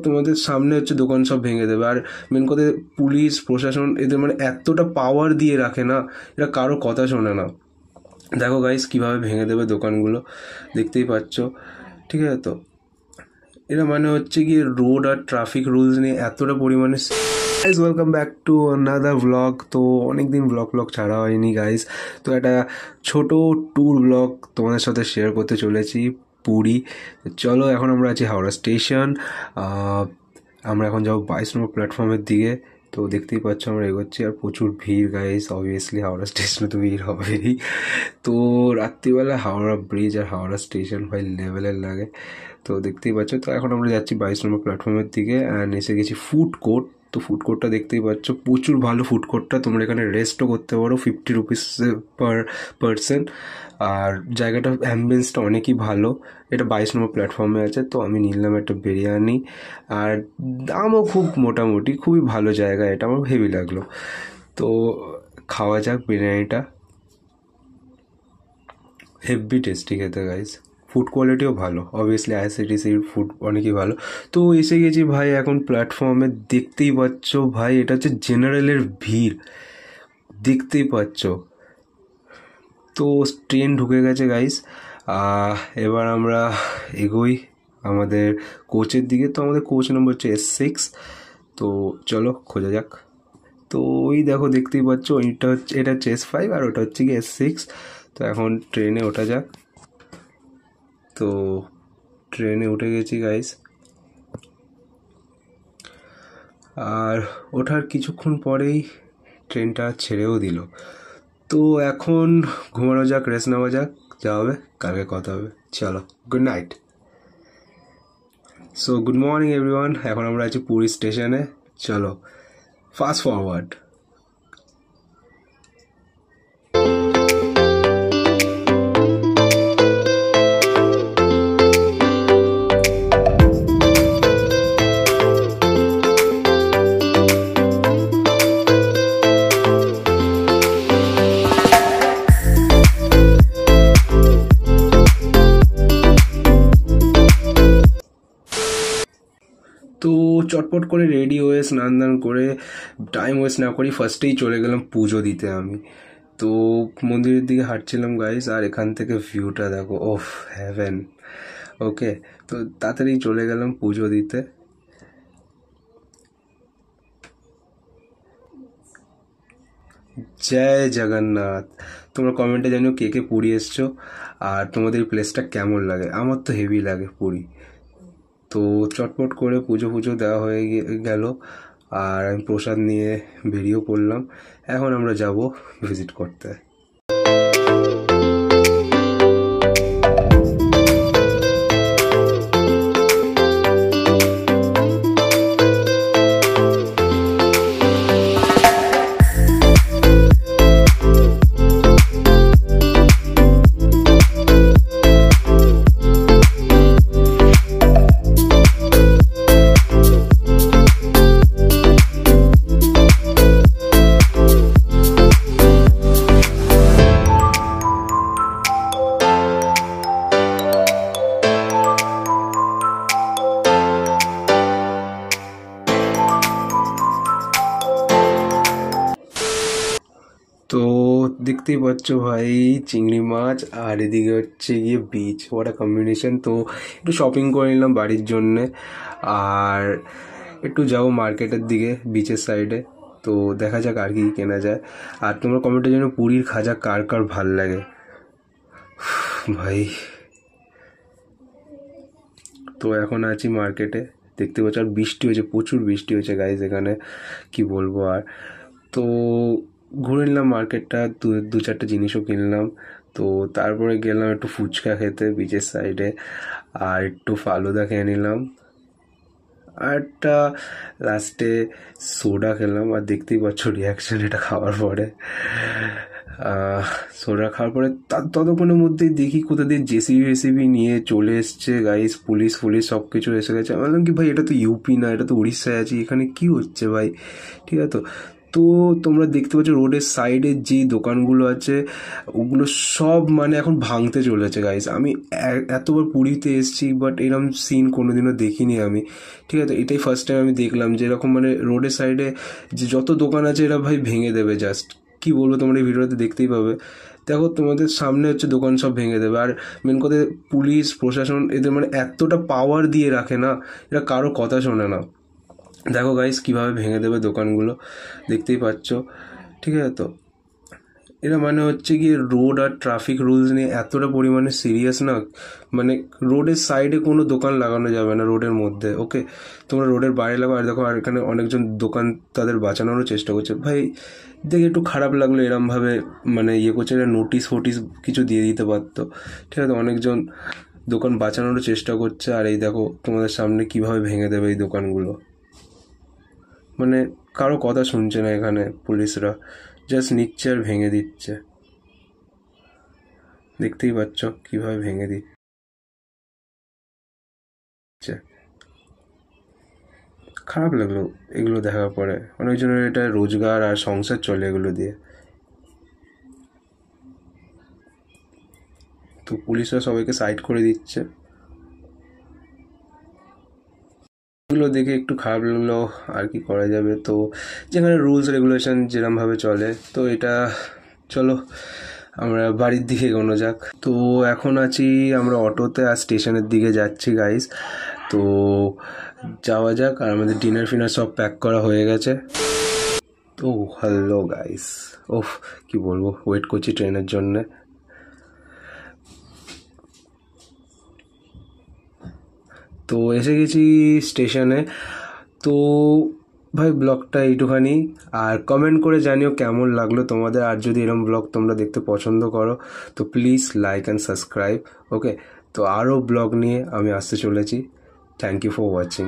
তোমাদের সামনে হচ্ছে দোকান সব ভেঙে দেবে। আর মেন কথা পুলিশ প্রশাসন এদের মানে এতটা পাওয়ার দিয়ে রাখে না, এরা কারো কথা শোনে না। দেখো গাইস কীভাবে ভেঙে দেবে দোকানগুলো, দেখতেই পাচ্ছ, ঠিক আছে? তো এরা মানে হচ্ছে কি রোড আর ট্রাফিক রুলস নিয়ে এতটা পরিমাণে। Guys welcome back to another blog. তো অনেকদিন ব্লগ ছাড়া হয়নি গাইজ, তো একটা ছোট ট্যুর ব্লগ তোমাদের সাথে শেয়ার করতে চলেছি পুরী। চলো, এখন আমরা আছি হাওড়া স্টেশন। আমরা এখন যাবো 22 নম্বর প্ল্যাটফর্মের দিকে। তো দেখতেই পাচ্ছ আমরা এগোচ্ছি, আর প্রচুর ভিড় গাইজ, অবভিয়াসলি হাওড়া স্টেশনে তো ভিড় হবেই। তো রাত্রিবেলা হাওড়া ব্রিজ আর হাওড়া স্টেশন ভাই লেভেলের লাগে, তো দেখতেই পাচ্ছ। তো এখন আমরা যাচ্ছি 22 নম্বর প্ল্যাটফর্মের দিকে, অ্যান্ড এসে গেছি ফুড কোর্ট। তো ফুড কোর্টটা দেখতেই পাচ্ছ, প্রচুর ভালো ফুড কোর্টটা, তোমরা এখানে রেস্টও করতে পারো 50 রুপিস পার পারসন। আর জায়গাটা অ্যাম্বিয়েন্সটা অনেকই ভালো। এটা 22 নম্বর প্ল্যাটফর্মে আছে। তো আমি নিলাম একটা বিরিয়ানি, আর দামও খুব মোটামুটি, খুবই ভালো জায়গা, এটা আমার হেভি লাগলো। তো খাওয়া যাক বিরিয়ানিটা, হেভি টেস্টি খেতে গাইজ, ফুড কোয়ালিটিও ভালো, অবভিয়াসলি আইআরসিটিসির ফুড অনেকই ভালো। তো এসে গেছি ভাই এখন প্ল্যাটফর্মে, দেখতেই পাচ্ছ ভাই এটা হচ্ছে জেনারেলের ভিড়, দেখতেই পাচ্ছ। তো ট্রেন ঢুকে গেছে গাইজ, এবার আমরা এগোই আমাদের কোচের দিকে। তো আমাদের কোচ নম্বর হচ্ছে S6। তো চলো খোঁজা যাক। তো ওই দেখো দেখতেই পাচ্ছ, এটা হচ্ছে S5 আর ওটা হচ্ছে কি S6। তো এখন ট্রেনে ওঠা যাক। তো ট্রেনে উঠে গেছি গাইস, আর ওঠার কিছুক্ষণ পরেই ট্রেনটা ছেড়েও দিল। তো এখন ঘুমানো যাক, রেস্ট নেওয়া যাক, যা হবে কালকে কথা হবে। চলো, good night. So good morning everyone, এখন আমরা আছি পুরী স্টেশনে। চলো ফাস্ট ফরওয়ার্ড। তো চটপট করে রেডি হয়ে স্নান দান করে টাইম ওয়েস্ট না করি ফার্স্টেই চলে গেলাম পুজো দিতে আমি। তো মন্দিরের দিকে হাঁটছিলাম গাইস, আর এখান থেকে ভিউটা দেখো, ওফ হ্যাভেন। ওকে, তো তাড়াতাড়ি চলে গেলাম পুজো দিতে। জয় জগন্নাথ। তোমরা কমেন্টে জানিও কে কে পুরী এসছো, আর তোমাদের এই প্লেসটা কেমন লাগে। আমার তো হেভি লাগে পুরী। তো চটপট করে পুজো দেওয়া হয়ে গেল, আর আমি প্রসাদ নিয়ে বেরিয়েও পড়লাম। এখন আমরা যাব ভিজিট করতে। তো দেখতেই পাচ্ছ ভাই চিংড়ি মাছ, আর এদিকে হচ্ছে গিয়ে বিচ, ওটা কম্বিনেশন। তো একটু শপিং করে নিলাম বাড়ির জন্যে, আর একটু যাবো মার্কেটের দিকে বিচের সাইডে। তো দেখা যাক আর কি কেনা যায়। আর তোমরা কমেন্টের জন্য পুরীর খাজা কার কার ভাল লাগে ভাই। তো এখন আছি মার্কেটে, দেখতে পাচ্ছ, আর বৃষ্টি হয়েছে, প্রচুর বৃষ্টি হয়েছে গাইজ এখানে, কি বলবো আর। তো ঘুরে নিলাম মার্কেটটা, দু চারটে জিনিসও কিনলাম। তো তারপরে গেলাম একটু ফুচকা খেতে বিচের সাইডে, আর একটু ফালুদা খেয়ে নিলাম, আর একটা লাস্টে সোডা খেলাম। আর দেখতেই পাচ্ছ রিয়াকশান এটা খাওয়ার পরে। সোডা খাওয়ার পরে ততক্ষণের মধ্যেই দেখি কোথা দিয়ে জেসিবি নিয়ে চলে এসছে গাইস, পুলিশ সব কিছু এসে গেছে। আমি বললাম কি ভাই এটা তো ইউপি না, এটা তো উড়িষ্যায় আছি, এখানে কি হচ্ছে ভাই, ঠিক আছে? তো তো তোমরা দেখতে পাচ্ছ রোডের সাইডে যে দোকানগুলো আছে ওগুলো সব মানে এখন ভাঙতে চলেছে গাইস। আমি এতবার পুরীতে এসেছি বাট এরকম সিন কোনোদিনও দেখিনি আমি, ঠিক আছে। এটাই ফার্স্ট টাইম আমি দেখলাম যে এরকম মানে রোডের সাইডে যে যত দোকান আছে এরা ভাই ভেঙে দেবে। জাস্ট কি বলবো, তোমরা এই ভিডিওতে দেখতেই পাবে। দেখো তোমাদের সামনে হচ্ছে দোকান সব ভেঙে দেবে। আর মেন কথা পুলিশ প্রশাসন এদের মানে এতটা পাওয়ার দিয়ে রাখে না, এরা কারো কথা শোনে না। দেখো গাইস কীভাবে ভেঙে দেবে দোকানগুলো, দেখতেই পাচ্ছ, ঠিক আছে। তো এরা মানে হচ্ছে কি রোড আর ট্রাফিক রুলস নিয়ে এতটা পরিমাণে সিরিয়াস না, মানে রোডের সাইডে কোনো দোকান লাগানো যাবে না রোডের মধ্যে, ওকে। তোমরা রোডের বাইরে লাগাও। আর দেখো আর এখানে অনেকজন দোকান তাদের বাঁচানোরও চেষ্টা করছে। ভাই দেখে একটু খারাপ লাগলো এরমভাবে মানে করছে, নোটিশ ফোটিস কিছু দিয়ে দিতে পারতো, ঠিক আছে। অনেকজন দোকান বাঁচানোরও চেষ্টা করছে। আর এই দেখো তোমাদের সামনে কিভাবে ভেঙে দেবে এই দোকানগুলো, মানে কারো কথা শুনছে না এখানে পুলিশরা, জাস্ট নিচ্ছে আর ভেঙে দিচ্ছে। দেখতেই পাচ্ছ কিভাবে ভেঙে দিচ্ছে। খারাপ লাগলো এগুলো দেখার পরে। অনেকজনের এটা রোজগার আর সংসার চলে এগুলো দিয়ে। তো পুলিশরা সবাইকে সাইড করে দিচ্ছে। এগুলো দেখে একটু খারাপ লাগলো, আর কি করা যাবে। তো যেখানে রুলস রেগুলেশন যেরমভাবে চলে, তো এটা চলো আমরা বাড়ির দিকে এগোনো যাক। তো এখন আছি আমরা অটোতে আর স্টেশনের দিকে যাচ্ছি গাইস। তো যাওয়া যাক। আর আমাদের ডিনার ফিনার সব প্যাক করা হয়ে গেছে। তো হ্যালো গাইস, ওফ কি বলবো, ওয়েট করছি ট্রেনের জন্যে। তো এসে গেছি স্টেশনে। তো ভাই ব্লগটা এইটুখানি। আর কমেন্ট করে জানিও কেমন লাগলো তোমাদের। আর যদি এরকম ব্লগ তোমরা দেখতে পছন্দ করো তো please like and subscribe, okay. তো আরও ব্লগ নিয়ে আমি আসতে চলেছি। Thank you for watching.